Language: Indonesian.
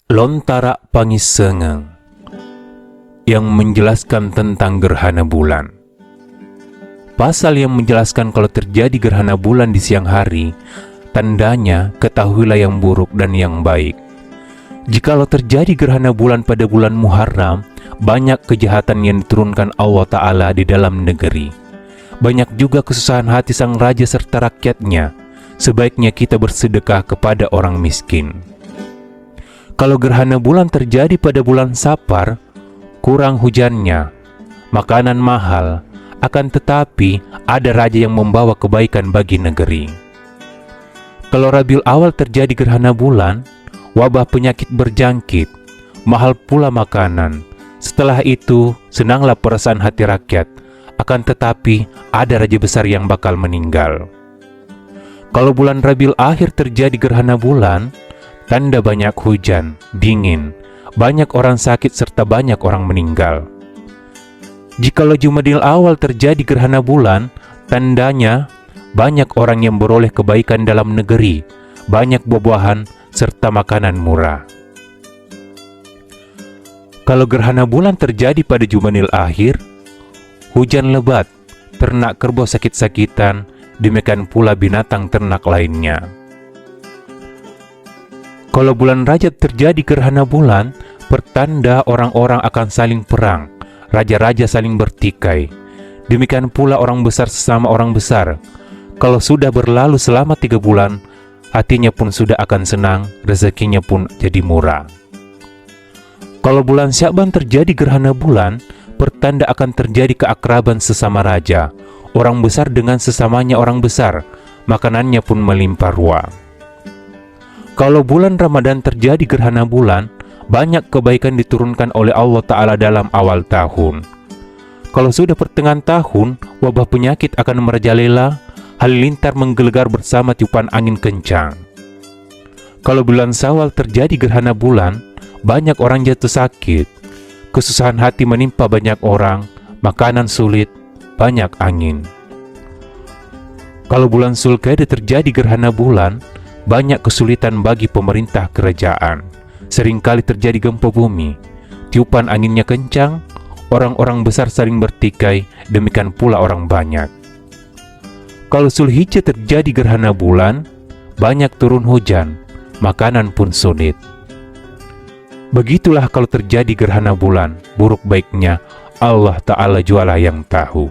Lontara Pangisengeng yang menjelaskan tentang gerhana bulan. Pasal yang menjelaskan kalau terjadi gerhana bulan di siang hari, tandanya ketahuilah yang buruk dan yang baik. Jikalau terjadi gerhana bulan pada bulan Muharram, banyak kejahatan yang diturunkan Allah Ta'ala di dalam negeri. Banyak juga kesusahan hati sang raja serta rakyatnya. Sebaiknya kita bersedekah kepada orang miskin. Kalau gerhana bulan terjadi pada bulan Safar, kurang hujannya, makanan mahal, akan tetapi ada raja yang membawa kebaikan bagi negeri. Kalau Rabiul Awal terjadi gerhana bulan, wabah penyakit berjangkit, mahal pula makanan. Setelah itu, senanglah perasaan hati rakyat, akan tetapi ada raja besar yang bakal meninggal. Kalau bulan Rabiul Akhir terjadi gerhana bulan, tanda banyak hujan, dingin, banyak orang sakit serta banyak orang meninggal. Jikalau Jumadil Awal terjadi gerhana bulan, tandanya banyak orang yang beroleh kebaikan dalam negeri, banyak buah-buahan serta makanan murah. Kalau gerhana bulan terjadi pada Jumadil Akhir, hujan lebat, ternak kerbau sakit-sakitan, demikian pula binatang ternak lainnya. Kalau bulan Rajab terjadi gerhana bulan, pertanda orang-orang akan saling perang, raja-raja saling bertikai. Demikian pula orang besar sesama orang besar. Kalau sudah berlalu selama 3 bulan, hatinya pun sudah akan senang, rezekinya pun jadi murah. Kalau bulan Sya'ban terjadi gerhana bulan, pertanda akan terjadi keakraban sesama raja. Orang besar dengan sesamanya orang besar, makanannya pun melimpah ruah. Kalau bulan Ramadan terjadi gerhana bulan, banyak kebaikan diturunkan oleh Allah Ta'ala dalam awal tahun. Kalau sudah pertengahan tahun, wabah penyakit akan merajalela, halilintar menggelegar bersama tiupan angin kencang. Kalau bulan Syawal terjadi gerhana bulan, banyak orang jatuh sakit, kesusahan hati menimpa banyak orang, makanan sulit, banyak angin. Kalau bulan Zulqa'dah terjadi gerhana bulan, banyak kesulitan bagi pemerintah kerajaan. Seringkali terjadi gempa bumi, tiupan anginnya kencang, orang-orang besar saling bertikai, demikian pula orang banyak. Kalau Zulhijjah terjadi gerhana bulan, banyak turun hujan, makanan pun sulit. Begitulah kalau terjadi gerhana bulan, buruk baiknya Allah Ta'ala jualah yang tahu.